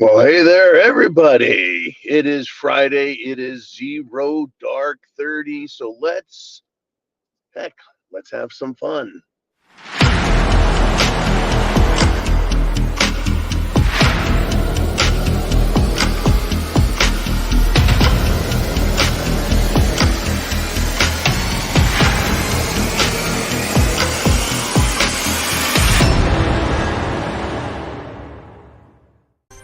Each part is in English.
Well, hey there, everybody. It is Friday. It is 0 dark 30. So let's have some fun.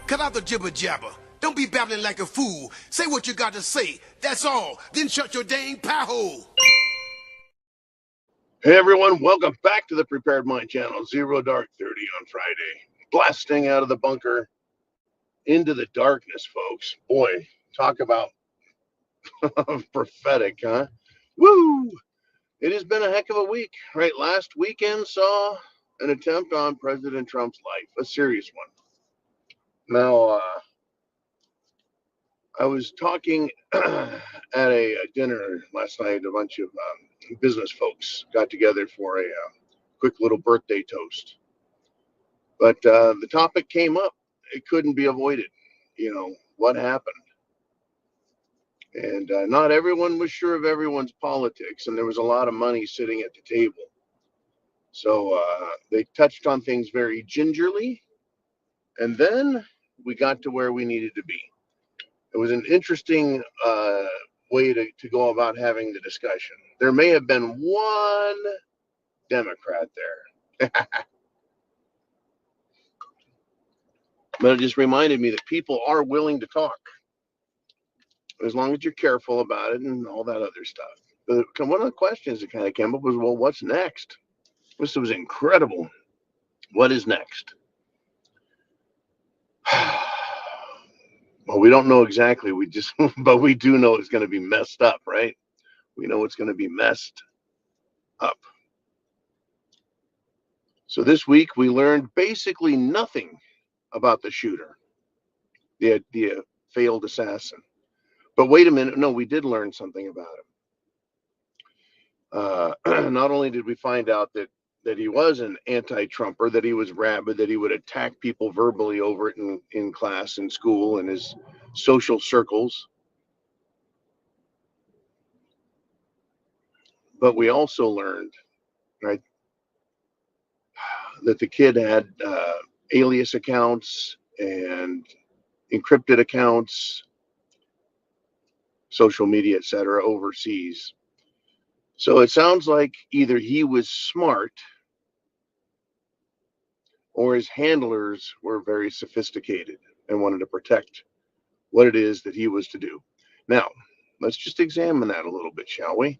Cut out the jibber jabber. Don't be babbling like a fool. Say what you got to say. That's all. Then shut your dang pie hole. Hey, everyone. Welcome back to the Prepared Mind channel. 0 dark 30 on Friday. Blasting out of the bunker into the darkness, folks. Boy, talk about prophetic, huh? Woo! It has been a heck of a week, right? Last weekend saw an attempt on President Trump's life, a serious one. Now, I was talking at a dinner last night. A bunch of business folks got together for a quick little birthday toast. But the topic came up. It couldn't be avoided. What happened? And not everyone was sure of everyone's politics, and there was a lot of money sitting at the table. So they touched on things very gingerly, and then we got to where we needed to be. It was an interesting way to go about having the discussion. There may have been one Democrat there, but it just reminded me that people are willing to talk as long as you're careful about it and all that other stuff. But one of the questions that kind of came up was, well, what's next? This was incredible. What is next? Well, we don't know exactly. But we do know it's going to be messed up, right? We know it's going to be messed up. So this week we learned basically nothing about the shooter, the failed assassin. But wait a minute, no, we did learn something about him. Not only did we find out that he was an anti-Trumper, that he was rabid, that he would attack people verbally over it in class, in school, in his social circles. But we also learned, right, that the kid had alias accounts and encrypted accounts, social media, etc., overseas. So it sounds like either he was smart or his handlers were very sophisticated and wanted to protect what it is that he was to do. Now, let's just examine that a little bit, shall we?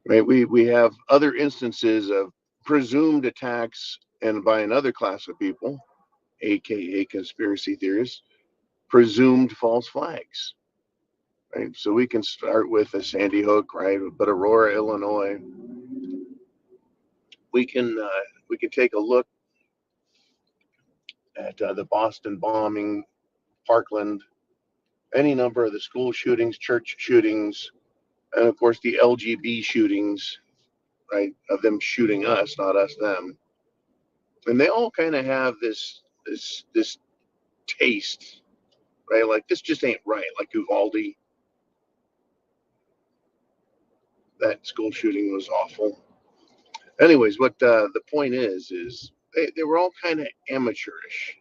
Right? We have other instances of presumed attacks and by another class of people, aka conspiracy theorists, presumed false flags. Right? So we can start with a Sandy Hook, right? But Aurora, Illinois. We can take a look at the Boston bombing, Parkland, any number of the school shootings, church shootings, and of course the LGB shootings, right? Of them shooting us, not us them. And they all kind of have this taste, right? Like this just ain't right. Like Uvalde, that school shooting was awful. Anyways, what the point is they were all kind of amateurish,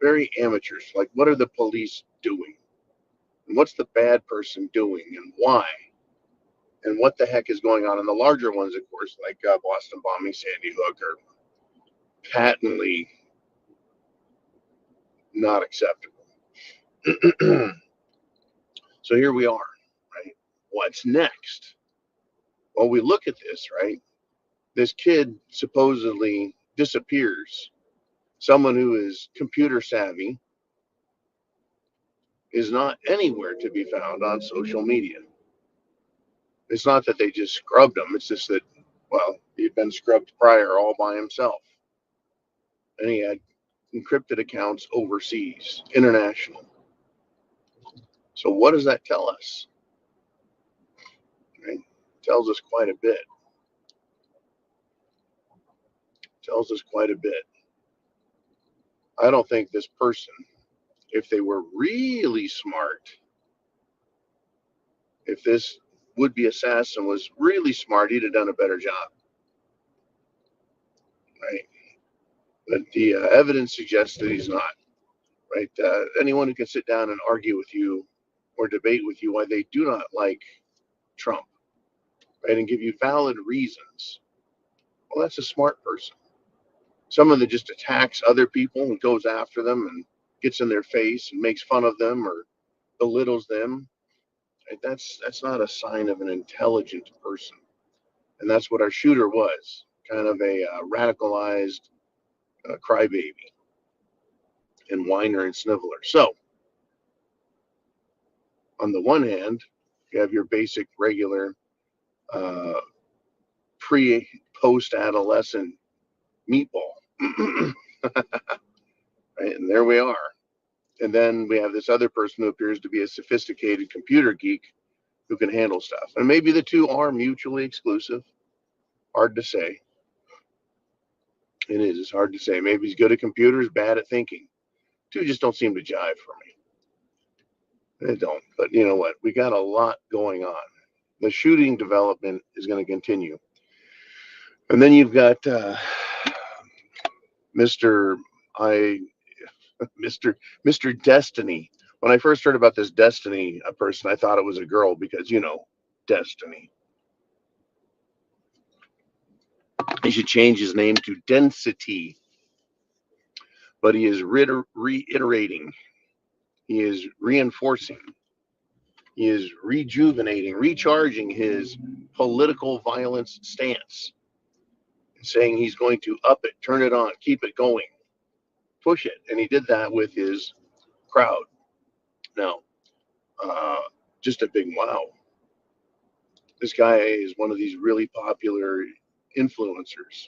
very amateurish. Like, what are the police doing? And what's the bad person doing? And why? And what the heck is going on? And the larger ones, of course, like Boston bombing, Sandy Hook, are patently not acceptable. So here we are, right? What's next? Well, we look at this, right? This kid supposedly disappears. Someone who is computer savvy is not anywhere to be found on social media. It's not that they just scrubbed him. It's just that, well, he'd been scrubbed prior all by himself. And he had encrypted accounts overseas, international. So what does that tell us? Right? It tells us quite a bit. Tells us quite a bit. I don't think this person, if they were really smart, if this would-be assassin was really smart, he'd have done a better job, right? But the evidence suggests that he's not, right? Anyone who can sit down and argue with you or debate with you why they do not like Trump, right, and give you valid reasons, well, that's a smart person. Someone that just attacks other people and goes after them and gets in their face and makes fun of them or belittles them, right? That's not a sign of an intelligent person. And that's what our shooter was, kind of a radicalized crybaby and whiner and sniveler. So, on the one hand, you have your basic, regular, uh, pre post adolescent meatball. Right? And there we are. And then we have this other person who appears to be a sophisticated computer geek who can handle stuff. And maybe the two are mutually exclusive. Hard to say. It is. It's hard to say. Maybe he's good at computers, bad at thinking. Two just don't seem to jive for me. They don't. But you know what? We got a lot going on. The shooting development is going to continue. And then you've got Mr. I Mr. Destiny. When I first heard about this Destiny person, I thought it was a girl because, Destiny. He should change his name to Density. But he is reiterating, he is reinforcing, he is rejuvenating, recharging his political violence stance, saying he's going to up it, turn it on, keep it going, push it. And he did that with his crowd. Now, just a big wow. This guy is one of these really popular influencers.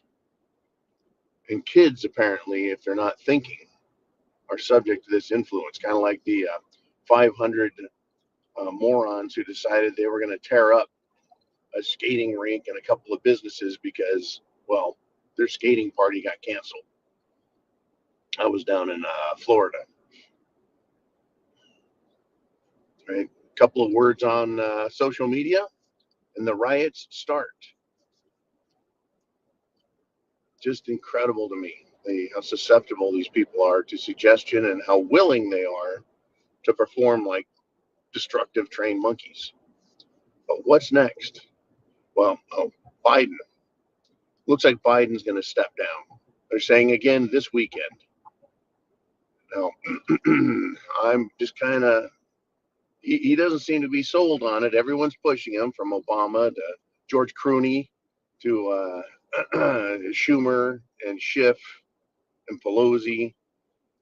And kids, apparently, if they're not thinking, are subject to this influence, kind of like the 500 morons who decided they were going to tear up a skating rink and a couple of businesses because, well, their skating party got canceled. I was down in Florida. Right, a couple of words on social media, and the riots start. Just incredible to me, how susceptible these people are to suggestion and how willing they are to perform like destructive trained monkeys. But what's next? Well, Biden. Looks like Biden's going to step down. They're saying again this weekend. Now, I'm just kind of, he doesn't seem to be sold on it. Everyone's pushing him, from Obama to George Clooney to Schumer and Schiff and Pelosi.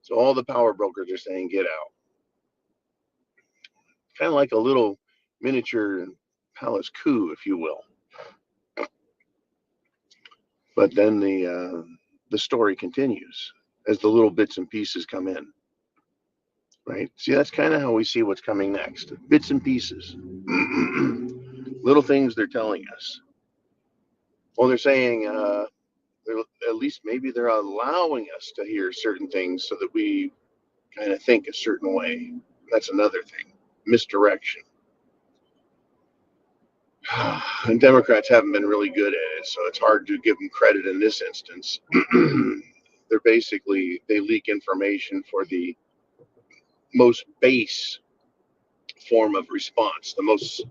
So all the power brokers are saying, get out. Kind of like a little miniature palace coup, if you will. But then the story continues as the little bits and pieces come in. Right? See, that's kind of how we see what's coming next. Bits and pieces. Little things they're telling us. Well, they're saying, at least maybe they're allowing us to hear certain things so that we kind of think a certain way. That's another thing. Misdirection. And Democrats haven't been really good at it, so it's hard to give them credit in this instance. They leak information for the most base form of response, the most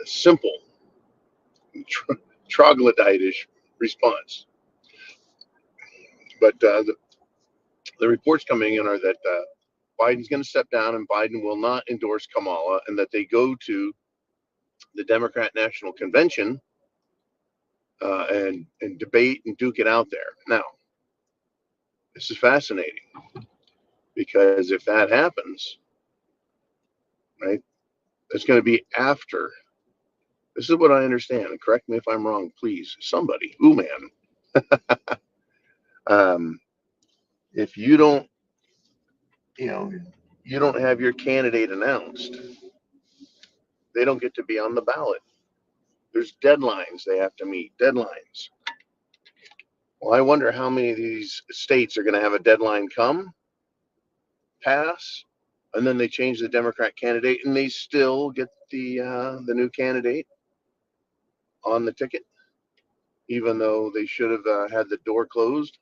simple, troglodytish response. But the reports coming in are that Biden's going to step down and Biden will not endorse Kamala, and that they go to the Democrat National Convention and debate and duke it out there. Now, this is fascinating because if that happens, right, it's going to be after. This is what I understand, and correct me if I'm wrong, please, somebody. Ooh, man. If you don't, you don't have your candidate announced, they don't get to be on the ballot. There's deadlines they have to meet. Deadlines. Well, I wonder how many of these states are going to have a deadline come, pass, and then they change the Democrat candidate, and they still get the new candidate on the ticket, even though they should have had the door closed.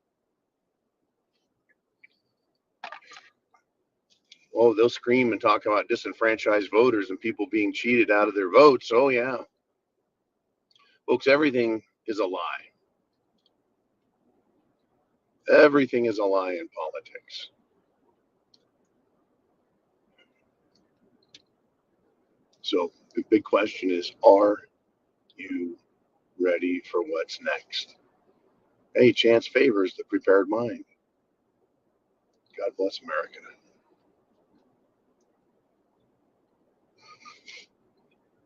Oh, they'll scream and talk about disenfranchised voters and people being cheated out of their votes. Oh, yeah. Folks, everything is a lie. Everything is a lie in politics. So the big question is, are you ready for what's next? Hey, chance favors the prepared mind. God bless America.